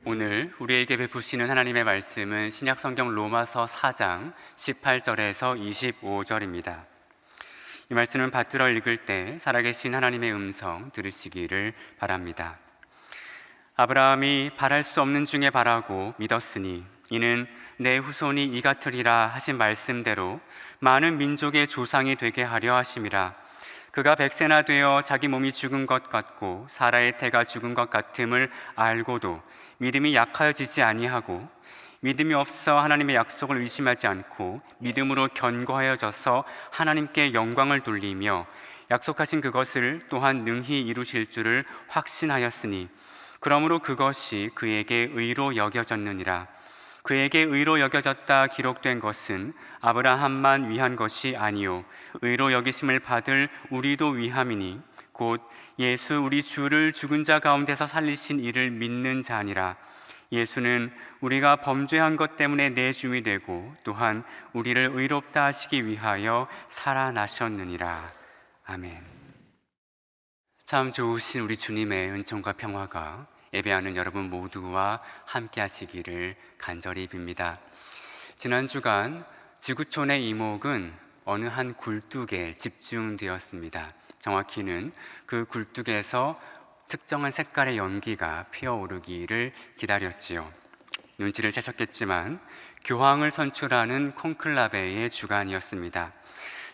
오늘 우리에게 베푸시는 하나님의 말씀은 신약성경 로마서 4장 18절에서 25절입니다. 이 말씀을 받들어 읽을 때 살아계신 하나님의 음성 들으시기를 바랍니다. 아브라함이 바랄 수 없는 중에 바라고 믿었으니 이는 내 후손이 이 같으리라 하신 말씀대로 많은 민족의 조상이 되게 하려 하심이라. 그가 100세나 되어 자기 몸이 죽은 것 같고 사라의 태가 죽은 것 같음을 알고도 믿음이 약하여지지 아니하고 믿음이 없어 하나님의 약속을 의심하지 않고 믿음으로 견고하여져서 하나님께 영광을 돌리며 약속하신 그것을 또한 능히 이루실 줄을 확신하였으니 그러므로 그것이 그에게 의로 여겨졌느니라. 그에게 의로 여겨졌다 기록된 것은 아브라함만 위한 것이 아니요 의로 여기심을 받을 우리도 위함이니 곧 예수 우리 주를 죽은 자 가운데서 살리신 이를 믿는 자니라. 예수는 우리가 범죄한 것 때문에 내줌이 되고 또한 우리를 의롭다 하시기 위하여 살아나셨느니라. 아멘. 참 좋으신 우리 주님의 은총과 평화가 예배하는 여러분 모두와 함께 하시기를 간절히 빕니다. 지난 주간 지구촌의 이목은 어느 한 굴뚝에 집중되었습니다. 정확히는 그 굴뚝에서 특정한 색깔의 연기가 피어오르기를 기다렸지요. 눈치를 채셨겠지만 교황을 선출하는 콘클라베의 주간이었습니다.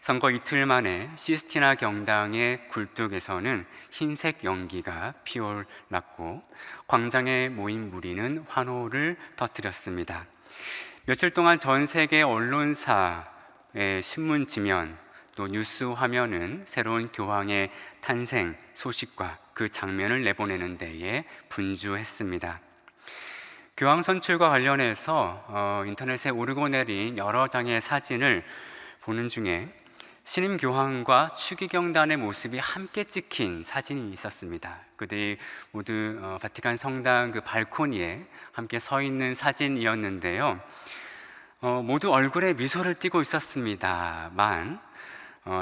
선거 이틀 만에 시스티나 경당의 굴뚝에서는 흰색 연기가 피어났고 광장에 모인 무리는 환호를 터뜨렸습니다. 며칠 동안 전 세계 언론사의 신문 지면 또 뉴스 화면은 새로운 교황의 탄생 소식과 그 장면을 내보내는 데에 분주했습니다. 교황 선출과 관련해서 인터넷에 오르고 내린 여러 장의 사진을 보는 중에 신임 교황과 추기경단의 모습이 함께 찍힌 사진이 있었습니다. 그들이 모두 바티칸 성당 그 발코니에 함께 서 있는 사진이었는데요. 모두 얼굴에 미소를 띠고 있었습니다만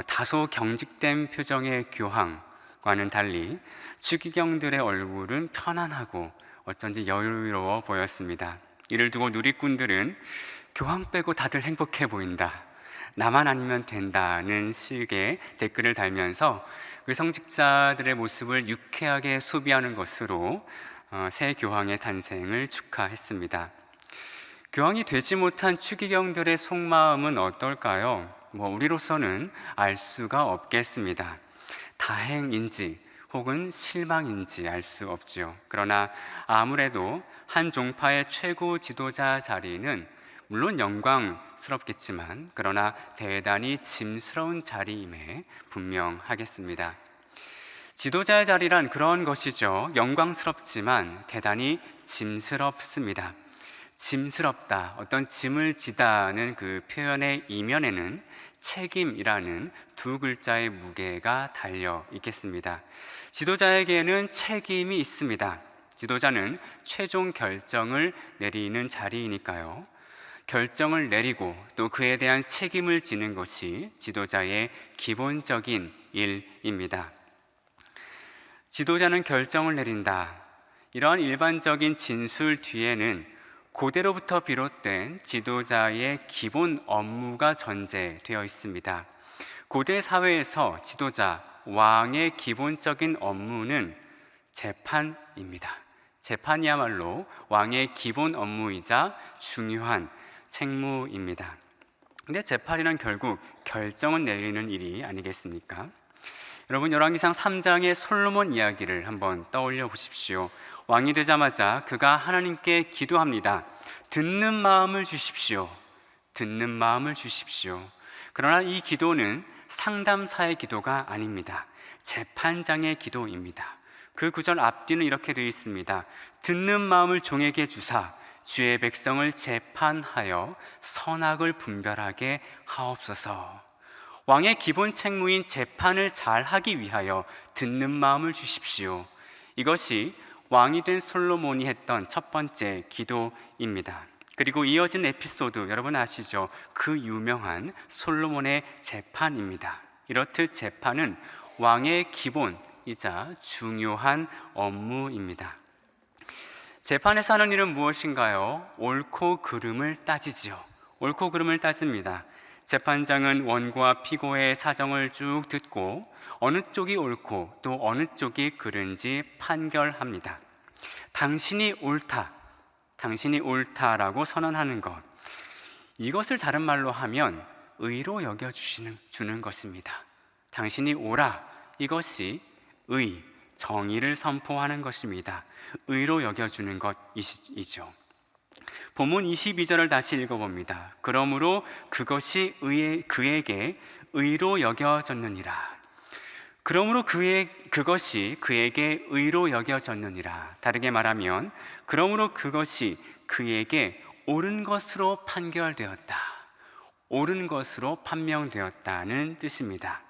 다소 경직된 표정의 교황과는 달리 추기경들의 얼굴은 편안하고 어쩐지 여유로워 보였습니다. 이를 두고 누리꾼들은 교황 빼고 다들 행복해 보인다, 나만 아니면 된다는 식의 댓글을 달면서 그 성직자들의 모습을 유쾌하게 소비하는 것으로 새 교황의 탄생을 축하했습니다. 교황이 되지 못한 추기경들의 속마음은 어떨까요? 우리로서는 알 수가 없겠습니다. 다행인지 혹은 실망인지 알 수 없지요. 그러나 아무래도 한 종파의 최고 지도자 자리는 물론 영광스럽겠지만 그러나 대단히 짐스러운 자리임에 분명하겠습니다. 지도자의 자리란 그런 것이죠. 영광스럽지만 대단히 짐스럽습니다. 짐스럽다, 어떤 짐을 지다는 그 표현의 이면에는 책임이라는 두 글자의 무게가 달려 있겠습니다. 지도자에게는 책임이 있습니다. 지도자는 최종 결정을 내리는 자리이니까요. 결정을 내리고 또 그에 대한 책임을 지는 것이 지도자의 기본적인 일입니다. 지도자는 결정을 내린다. 이러한 일반적인 진술 뒤에는 고대로부터 비롯된 지도자의 기본 업무가 전제되어 있습니다. 고대 사회에서 지도자, 왕의 기본적인 업무는 재판입니다. 재판이야말로 왕의 기본 업무이자 중요한 책무입니다. 근데 재판이란 결국 결정을 내리는 일이 아니겠습니까? 여러분, 열왕기상 3장의 솔로몬 이야기를 한번 떠올려 보십시오. 왕이 되자마자 그가 하나님께 기도합니다. 듣는 마음을 주십시오. 듣는 마음을 주십시오. 그러나 이 기도는 상담사의 기도가 아닙니다. 재판장의 기도입니다. 그 구절 앞뒤는 이렇게 되어 있습니다. 듣는 마음을 종에게 주사 주의 백성을 재판하여 선악을 분별하게 하옵소서. 왕의 기본 책무인 재판을 잘 하기 위하여 듣는 마음을 주십시오. 이것이 왕이 된 솔로몬이 했던 첫 번째 기도입니다. 그리고 이어진 에피소드 여러분 아시죠? 그 유명한 솔로몬의 재판입니다. 이렇듯 재판은 왕의 기본이자 중요한 업무입니다. 재판에서 하는 일은 무엇인가요? 옳고 그름을 따지지요. 옳고 그름을 따집니다. 재판장은 원고와 피고의 사정을 쭉 듣고 어느 쪽이 옳고 또 어느 쪽이 그른지 판결합니다. 당신이 옳다라고 선언하는 것, 이것을 다른 말로 하면 의로 여겨주는 것입니다. 당신이 옳아, 이것이 정의를 선포하는 것입니다. 의로 여겨주는 것이죠. 본문 22절을 다시 읽어봅니다. 그러므로 그것이 그에게 의로 여겨졌느니라. 그러므로 그것이 그에게 의로 여겨졌느니라. 다르게 말하면 그러므로 그것이 그에게 옳은 것으로 판결되었다. 옳은 것으로 판명되었다는 뜻입니다.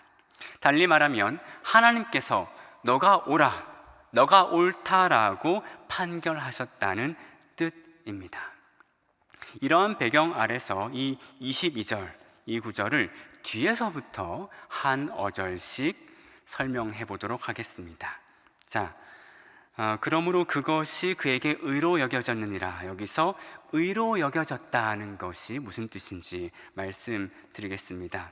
달리 말하면 하나님께서 너가 옳다라고 판결하셨다는 뜻입니다. 이러한 배경 아래서 이 22절, 이 구절을 뒤에서부터 한 어절씩 설명해 보도록 하겠습니다. 자, 그러므로 그것이 그에게 의로 여겨졌느니라. 여기서 의로 여겨졌다는 것이 무슨 뜻인지 말씀드리겠습니다.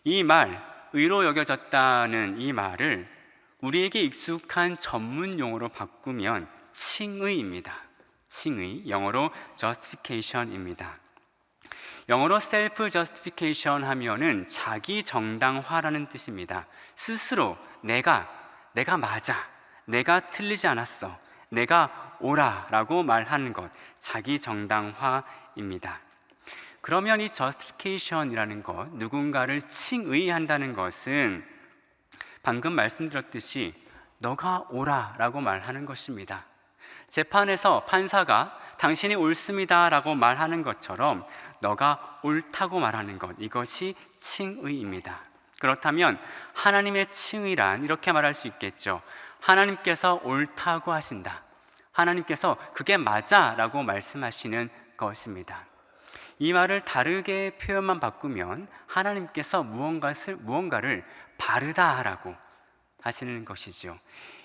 이 말, 의로 여겨졌다는 이 말을 우리에게 익숙한 전문 용어로 바꾸면 칭의입니다. 칭의, 영어로 justification입니다. 영어로 self justification 하면은 자기 정당화라는 뜻입니다. 스스로 내가 맞아, 내가 틀리지 않았어, 내가 옳아라고 말하는 것, 자기 정당화입니다. 그러면 이 justification이라는 것, 누군가를 칭의한다는 것은 방금 말씀드렸듯이 너가 옳아라고 말하는 것입니다. 재판에서 판사가 당신이 옳습니다 라고 말하는 것처럼 너가 옳다고 말하는 것, 이것이 칭의입니다. 그렇다면 하나님의 칭의란 이렇게 말할 수 있겠죠. 하나님께서 옳다고 하신다, 하나님께서 그게 맞아 라고 말씀하시는 것입니다. 이 말을 다르게 표현만 바꾸면 하나님께서 무언가를 바르다라고 하시는 것이죠.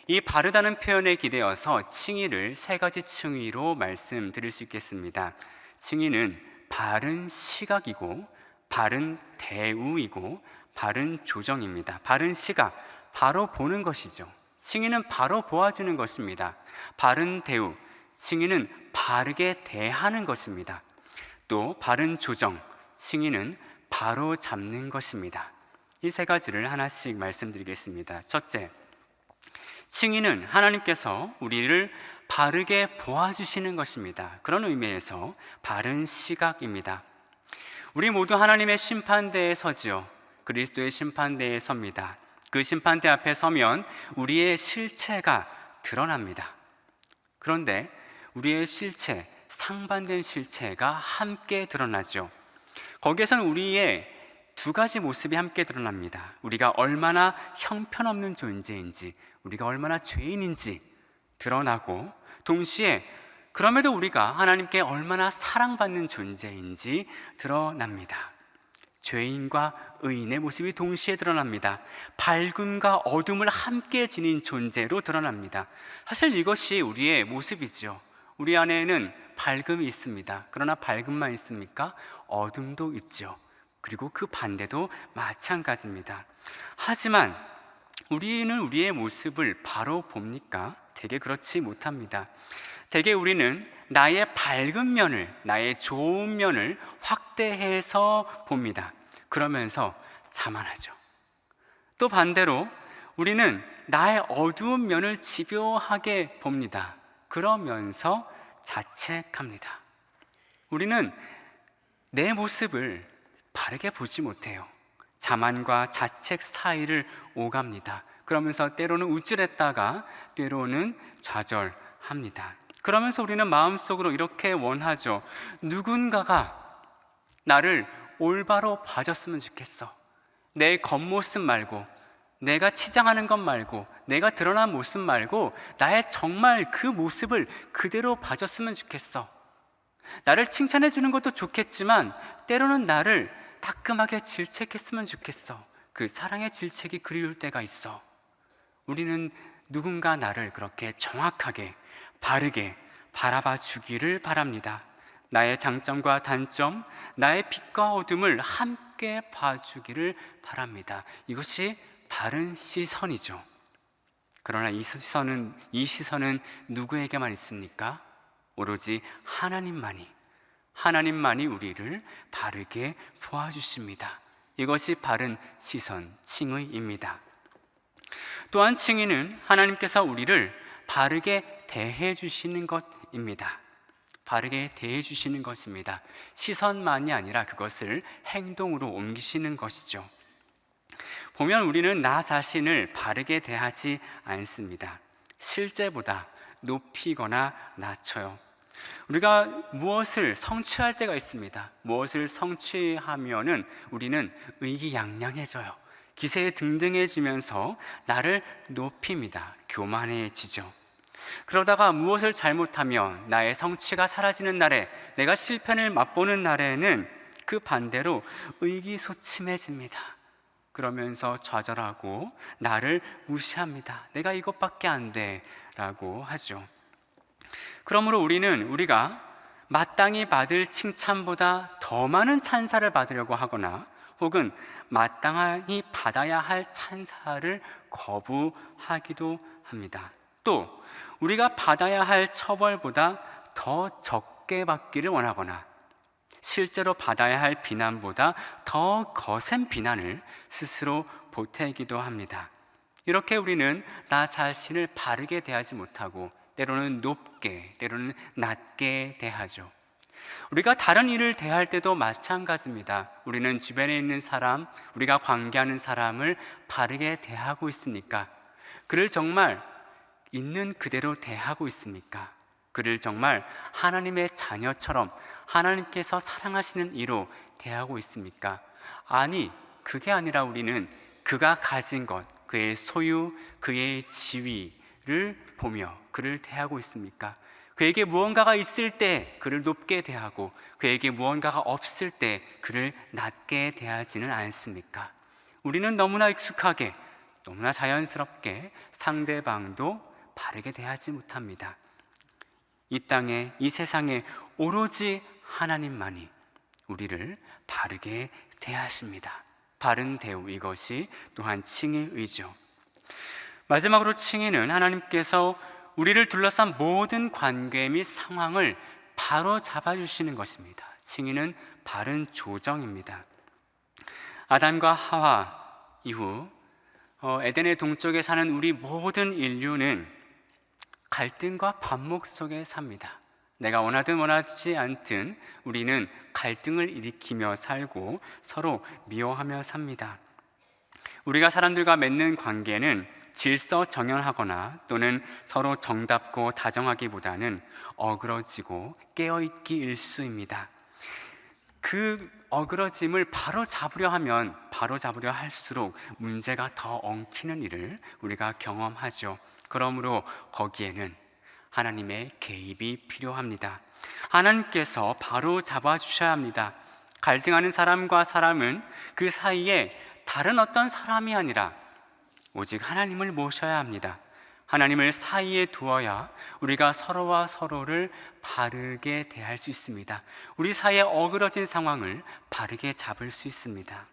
이 바르다는 표현에 기대어서 칭의를 세 가지 칭의로 말씀드릴 수 있겠습니다. 칭의는 바른 시각이고, 바른 대우이고, 바른 조정입니다. 바른 시각, 바로 보는 것이죠. 칭의는 바로 보아주는 것입니다. 바른 대우, 칭의는 바르게 대하는 것입니다. 또 바른 조정, 칭의는 바로 잡는 것입니다. 이 세 가지를 하나씩 말씀드리겠습니다. 첫째, 칭의는 하나님께서 우리를 바르게 보아주시는 것입니다. 그런 의미에서 바른 시각입니다. 우리 모두 하나님의 심판대에 서지요. 그리스도의 심판대에 섭니다. 그 심판대 앞에 서면 우리의 실체가 드러납니다. 그런데 우리의 실체, 상반된 실체가 함께 드러나죠. 거기에서는 우리의 두 가지 모습이 함께 드러납니다. 우리가 얼마나 형편없는 존재인지, 우리가 얼마나 죄인인지 드러나고, 동시에 그럼에도 우리가 하나님께 얼마나 사랑받는 존재인지 드러납니다. 죄인과 의인의 모습이 동시에 드러납니다. 밝음과 어둠을 함께 지닌 존재로 드러납니다. 사실 이것이 우리의 모습이죠. 우리 안에는 밝음이 있습니다. 그러나 밝음만 있습니까? 어둠도 있죠. 그리고 그 반대도 마찬가지입니다. 하지만 우리는 우리의 모습을 바로 봅니까? 되게 그렇지 못합니다. 대개 우리는 나의 밝은 면을, 나의 좋은 면을 확대해서 봅니다. 그러면서 자만하죠. 또 반대로 우리는 나의 어두운 면을 집요하게 봅니다. 그러면서 자책합니다. 우리는 내 모습을 바르게 보지 못해요. 자만과 자책 사이를 오갑니다. 그러면서 때로는 우쭐했다가 때로는 좌절합니다. 그러면서 우리는 마음속으로 이렇게 원하죠. 누군가가 나를 올바로 봐줬으면 좋겠어. 내 겉모습 말고, 내가 치장하는 것 말고, 내가 드러난 모습 말고 나의 정말 그 모습을 그대로 봐줬으면 좋겠어. 나를 칭찬해 주는 것도 좋겠지만 때로는 나를 따끔하게 질책했으면 좋겠어. 그 사랑의 질책이 그리울 때가 있어. 우리는 누군가 나를 그렇게 정확하게, 바르게 바라봐 주기를 바랍니다. 나의 장점과 단점, 나의 빛과 어둠을 함께 봐주기를 바랍니다. 이것이 바른 시선이죠. 그러나 이 시선은 누구에게만 있습니까? 오로지 하나님만이 우리를 바르게 보아주십니다. 이것이 바른 시선, 칭의입니다. 또한 칭의는 하나님께서 우리를 바르게 대해 주시는 것입니다. 바르게 대해 주시는 것입니다. 시선만이 아니라 그것을 행동으로 옮기시는 것이죠. 보면 우리는 나 자신을 바르게 대하지 않습니다. 실제보다 높이거나 낮춰요. 우리가 무엇을 성취할 때가 있습니다. 무엇을 성취하면은 우리는 의기양양해져요. 기세에 등등해지면서 나를 높입니다. 교만해지죠. 그러다가 무엇을 잘못하면 나의 성취가 사라지는 날에, 내가 실패를 맛보는 날에는 그 반대로 의기소침해집니다. 그러면서 좌절하고 나를 무시합니다. 내가 이것밖에 안 돼 라고 하죠. 그러므로 우리가 마땅히 받을 칭찬보다 더 많은 찬사를 받으려고 하거나 혹은 마땅히 받아야 할 찬사를 거부하기도 합니다. 또 우리가 받아야 할 처벌보다 더 적게 받기를 원하거나 실제로 받아야 할 비난보다 더 거센 비난을 스스로 보태기도 합니다. 이렇게 우리는 나 자신을 바르게 대하지 못하고 때로는 높게, 때로는 낮게 대하죠. 우리가 다른 일을 대할 때도 마찬가지입니다. 우리는 주변에 있는 사람, 우리가 관계하는 사람을 바르게 대하고 있습니까? 그를 정말 있는 그대로 대하고 있습니까? 그를 정말 하나님의 자녀처럼 하나님께서 사랑하시는 이로 대하고 있습니까? 아니, 그게 아니라 우리는 그가 가진 것, 그의 소유, 그의 지위를 보며 그를 대하고 있습니까? 그에게 무언가가 있을 때 그를 높게 대하고 그에게 무언가가 없을 때 그를 낮게 대하지는 않습니까? 우리는 너무나 익숙하게, 너무나 자연스럽게 상대방도 바르게 대하지 못합니다. 이 땅에, 이 세상에 오로지 하나님만이 우리를 바르게 대하십니다. 바른 대우, 이것이 또한 칭의의죠. 마지막으로 칭의는 하나님께서 우리를 둘러싼 모든 관계 및 상황을 바로 잡아주시는 것입니다. 칭의는 바른 조정입니다. 아담과 하와 이후 에덴의 동쪽에 사는 우리 모든 인류는 갈등과 반목 속에 삽니다. 내가 원하든 원하지 않든 우리는 갈등을 일으키며 살고 서로 미워하며 삽니다. 우리가 사람들과 맺는 관계는 질서정연하거나 또는 서로 정답고 다정하기보다는 어그러지고 깨어있기 일쑤입니다. 그 어그러짐을 바로 잡으려 할수록 문제가 더 엉키는 일을 우리가 경험하죠. 그러므로 거기에는 하나님의 개입이 필요합니다. 하나님께서 바로 잡아주셔야 합니다. 갈등하는 사람과 사람은 그 사이에 다른 어떤 사람이 아니라 오직 하나님을 모셔야 합니다. 하나님을 사이에 두어야 우리가 서로와 서로를 바르게 대할 수 있습니다. 우리 사이에 어그러진 상황을 바르게 잡을 수 있습니다.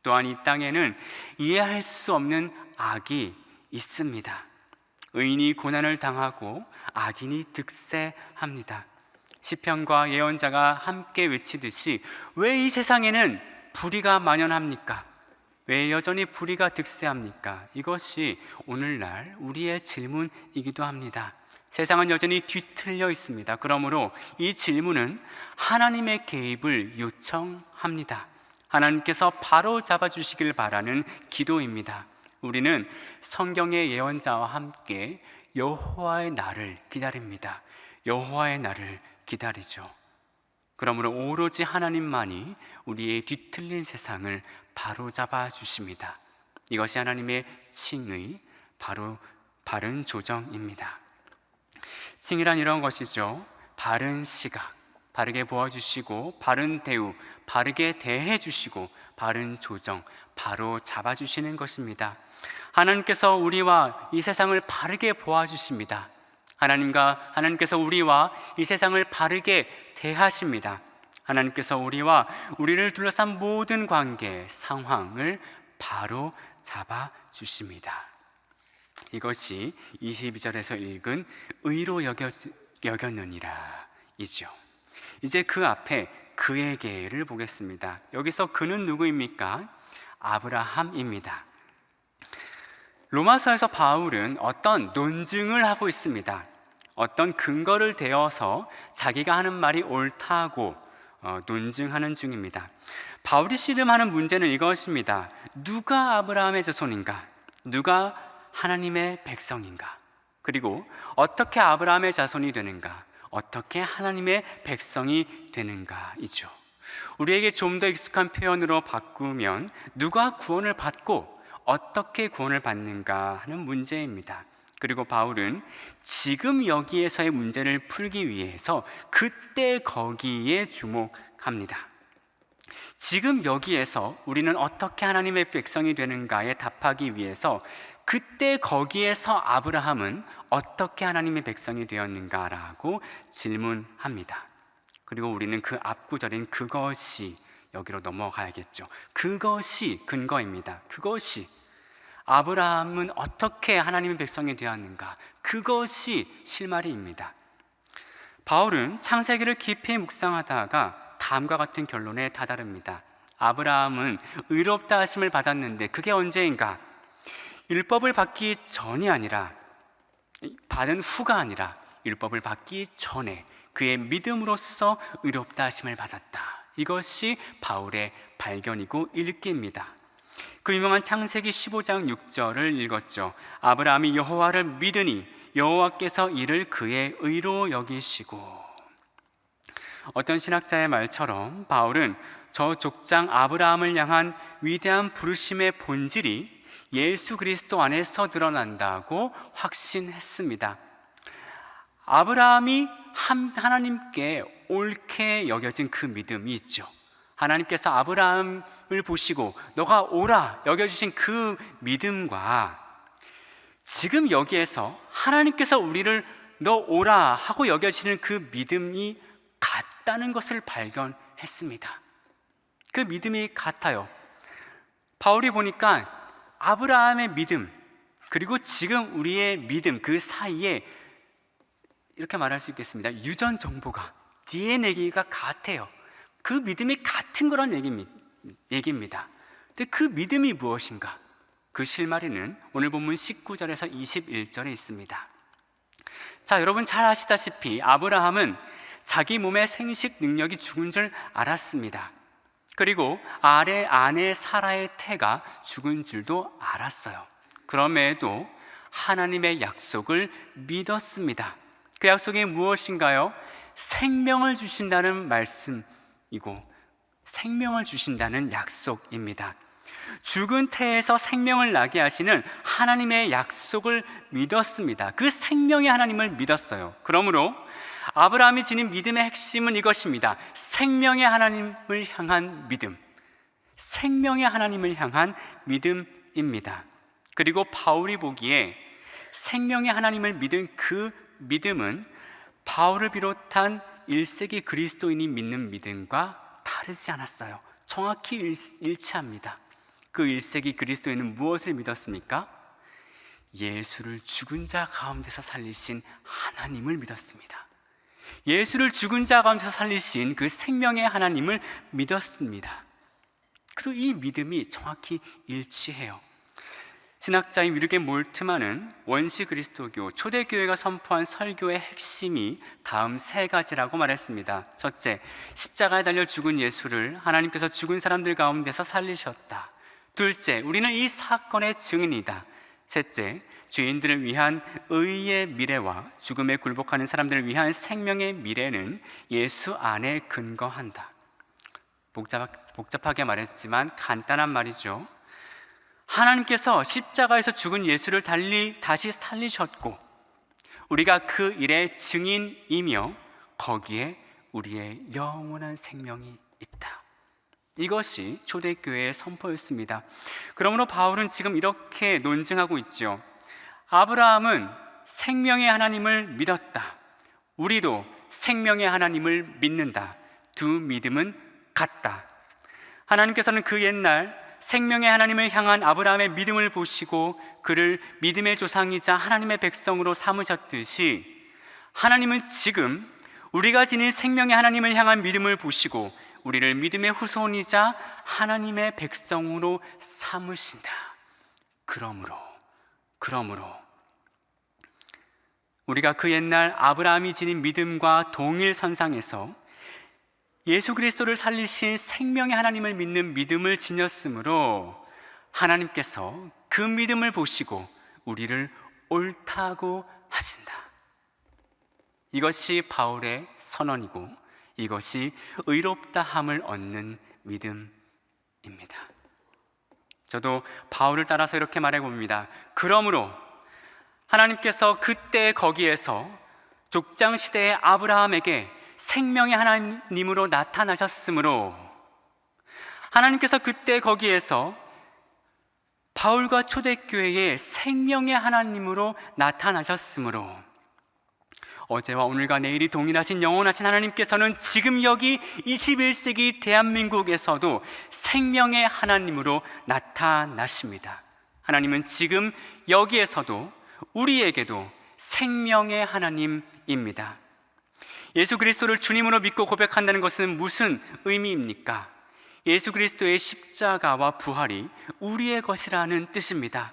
또한 이 땅에는 이해할 수 없는 악이 있습니다. 의인이 고난을 당하고 악인이 득세합니다. 시편과 예언자가 함께 외치듯이 왜 이 세상에는 불의가 만연합니까? 왜 여전히 불의가 득세합니까? 이것이 오늘날 우리의 질문이기도 합니다. 세상은 여전히 뒤틀려 있습니다. 그러므로 이 질문은 하나님의 개입을 요청합니다. 하나님께서 바로 잡아주시길 바라는 기도입니다. 우리는 성경의 예언자와 함께 여호와의 날을 기다립니다. 여호와의 날을 기다리죠. 그러므로 오로지 하나님만이 우리의 뒤틀린 세상을 바로잡아 주십니다. 이것이 하나님의 칭의, 바른 조정입니다. 칭의란 이런 것이죠. 바른 시각, 바르게 보아주시고 바른 대우, 바르게 대해주시고 바른 조정, 바로 잡아주시는 것입니다. 하나님께서 우리와 이 세상을 바르게 보아주십니다. 하나님께서 우리와 이 세상을 바르게 대하십니다. 하나님께서 우리를 둘러싼 모든 관계, 상황을 바로 잡아 주십니다. 이것이 22절에서 읽은 의로 여겼느니라 이죠. 이제 그 앞에 그에게를 보겠습니다. 여기서 그는 누구입니까? 아브라함입니다. 로마서에서 바울은 어떤 논증을 하고 있습니다. 어떤 근거를 대어서 자기가 하는 말이 옳다고 논증하는 중입니다. 바울이 씨름하는 문제는 이것입니다. 누가 아브라함의 자손인가? 누가 하나님의 백성인가? 그리고 어떻게 아브라함의 자손이 되는가? 어떻게 하나님의 백성이 되는가이죠. 우리에게 좀 더 익숙한 표현으로 바꾸면 누가 구원을 받고 어떻게 구원을 받는가 하는 문제입니다. 그리고 바울은 지금 여기에서의 문제를 풀기 위해서 그때 거기에 주목합니다. 지금 여기에서 우리는 어떻게 하나님의 백성이 되는가에 답하기 위해서 그때 거기에서 아브라함은 어떻게 하나님의 백성이 되었는가라고 질문합니다. 그리고 우리는 그 앞구절인 그것이 여기로 넘어가야겠죠. 그것이 근거입니다. 그것이 아브라함은 어떻게 하나님의 백성이 되었는가, 그것이 실마리입니다. 바울은 창세기를 깊이 묵상하다가 다음과 같은 결론에 다다릅니다. 아브라함은 의롭다 하심을 받았는데 그게 언제인가? 율법을 받기 전이 아니라, 받은 후가 아니라 율법을 받기 전에 그의 믿음으로써 의롭다 하심을 받았다. 이것이 바울의 발견이고 읽기입니다. 그 유명한 창세기 15장 6절을 읽었죠. 아브라함이 여호와를 믿으니 여호와께서 이를 그의 의로 여기시고. 어떤 신학자의 말처럼 바울은 저 족장 아브라함을 향한 위대한 부르심의 본질이 예수 그리스도 안에서 드러난다고 확신했습니다. 아브라함이 하나님께 옳게 여겨진 그 믿음이 있죠. 하나님께서 아브라함을 보시고 너가 옳아 여겨주신 그 믿음과 지금 여기에서 하나님께서 우리를 너 옳아 하고 여겨지는 그 믿음이 같다는 것을 발견했습니다. 그 믿음이 같아요. 바울이 보니까 아브라함의 믿음 그리고 지금 우리의 믿음 그 사이에 이렇게 말할 수 있겠습니다. 유전 정보가 DNA가 같아요. 그 믿음이 같은 거란 얘기입니다. 근데 그 믿음이 무엇인가? 그 실마리는 오늘 본문 19절에서 21절에 있습니다. 자, 여러분 잘 아시다시피 아브라함은 자기 몸의 생식 능력이 죽은 줄 알았습니다. 그리고 아내 사라의 태가 죽은 줄도 알았어요. 그럼에도 하나님의 약속을 믿었습니다. 그 약속이 무엇인가요? 생명을 주신다는 말씀이고 생명을 주신다는 약속입니다. 죽은 태에서 생명을 나게 하시는 하나님의 약속을 믿었습니다. 그 생명의 하나님을 믿었어요. 그러므로 아브라함이 지닌 믿음의 핵심은 이것입니다. 생명의 하나님을 향한 믿음, 생명의 하나님을 향한 믿음입니다. 그리고 바울이 보기에 생명의 하나님을 믿은 그 믿음은 바울을 비롯한 1세기 그리스도인이 믿는 믿음과 다르지 않았어요. 정확히 일치합니다. 그 1세기 그리스도인은 무엇을 믿었습니까? 예수를 죽은 자 가운데서 살리신 하나님을 믿었습니다. 예수를 죽은 자 가운데서 살리신 그 생명의 하나님을 믿었습니다. 그리고 이 믿음이 정확히 일치해요. 신학자인 위르겐 몰트만은 원시 그리스도교 초대교회가 선포한 설교의 핵심이 다음 세 가지라고 말했습니다. 첫째, 십자가에 달려 죽은 예수를 하나님께서 죽은 사람들 가운데서 살리셨다. 둘째, 우리는 이 사건의 증인이다. 셋째, 죄인들을 위한 의의 미래와 죽음에 굴복하는 사람들을 위한 생명의 미래는 예수 안에 근거한다. 복잡하게 말했지만 간단한 말이죠. 하나님께서 십자가에서 죽은 예수를 다시 살리셨고 우리가 그 일의 증인이며 거기에 우리의 영원한 생명이 있다. 이것이 초대교회의 선포였습니다. 그러므로 바울은 지금 이렇게 논증하고 있죠. 아브라함은 생명의 하나님을 믿었다. 우리도 생명의 하나님을 믿는다. 두 믿음은 같다. 하나님께서는 그 옛날 생명의 하나님을 향한 아브라함의 믿음을 보시고 그를 믿음의 조상이자 하나님의 백성으로 삼으셨듯이 하나님은 지금 우리가 지닌 생명의 하나님을 향한 믿음을 보시고 우리를 믿음의 후손이자 하나님의 백성으로 삼으신다. 그러므로 우리가 그 옛날 아브라함이 지닌 믿음과 동일선상에서 예수 그리스도를 살리신 생명의 하나님을 믿는 믿음을 지녔으므로 하나님께서 그 믿음을 보시고 우리를 옳다고 하신다. 이것이 바울의 선언이고 이것이 의롭다함을 얻는 믿음입니다. 저도 바울을 따라서 이렇게 말해봅니다. 그러므로 하나님께서 그때 거기에서 족장시대의 아브라함에게 생명의 하나님으로 나타나셨으므로 하나님께서 그때 거기에서 바울과 초대교회의 생명의 하나님으로 나타나셨으므로 어제와 오늘과 내일이 동일하신 영원하신 하나님께서는 지금 여기 21세기 대한민국에서도 생명의 하나님으로 나타나십니다. 하나님은 지금 여기에서도 우리에게도 생명의 하나님입니다. 예수 그리스도를 주님으로 믿고 고백한다는 것은 무슨 의미입니까? 예수 그리스도의 십자가와 부활이 우리의 것이라는 뜻입니다.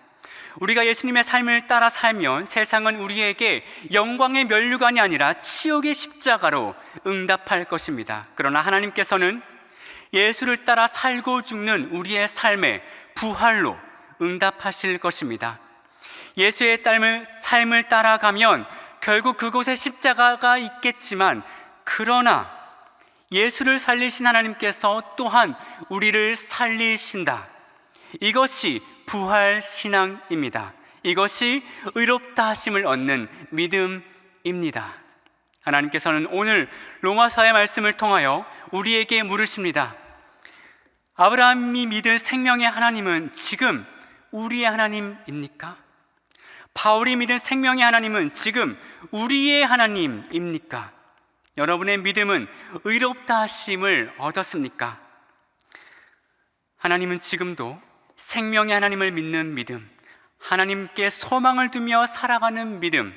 우리가 예수님의 삶을 따라 살면 세상은 우리에게 영광의 면류관이 아니라 치욕의 십자가로 응답할 것입니다. 그러나 하나님께서는 예수를 따라 살고 죽는 우리의 삶에 부활로 응답하실 것입니다. 예수의 삶을 따라가면 결국 그곳에 십자가가 있겠지만 그러나 예수를 살리신 하나님께서 또한 우리를 살리신다. 이것이 부활신앙입니다. 이것이 의롭다 하심을 얻는 믿음입니다. 하나님께서는 오늘 로마서의 말씀을 통하여 우리에게 물으십니다. 아브라함이 믿은 생명의 하나님은 지금 우리의 하나님입니까? 바울이 믿은 생명의 하나님은 지금 우리의 하나님입니까? 여러분의 믿음은 의롭다 하심을 얻었습니까? 하나님은 지금도 생명의 하나님을 믿는 믿음, 하나님께 소망을 두며 살아가는 믿음,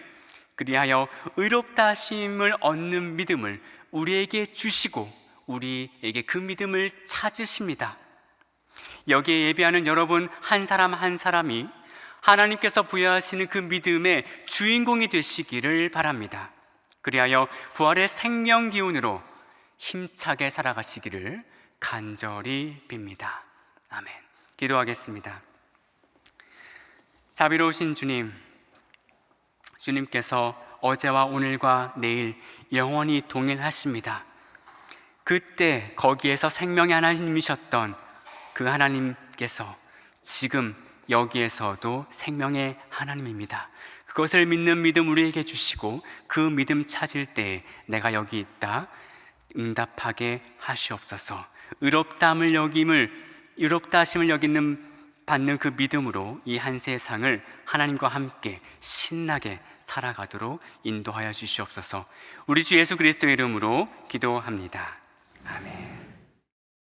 그리하여 의롭다 하심을 얻는 믿음을 우리에게 주시고 우리에게 그 믿음을 찾으십니다. 여기에 예배하는 여러분 한 사람 한 사람이 하나님께서 부여하시는 그 믿음의 주인공이 되시기를 바랍니다. 그리하여 부활의 생명 기운으로 힘차게 살아가시기를 간절히 빕니다. 아멘. 기도하겠습니다. 자비로우신 주님, 주님께서 어제와 오늘과 내일 영원히 동일하십니다. 그때 거기에서 생명의 하나님이셨던 그 하나님께서 지금 여기에서도 생명의 하나님입니다. 그것을 믿는 믿음 우리에게 주시고 그 믿음 찾을 때 내가 여기 있다 응답하게 하시옵소서. 의롭다 하심을 받는 그 믿음으로 이 한 세상을 하나님과 함께 신나게 살아가도록 인도하여 주시옵소서. 우리 주 예수 그리스도의 이름으로 기도합니다. 아멘.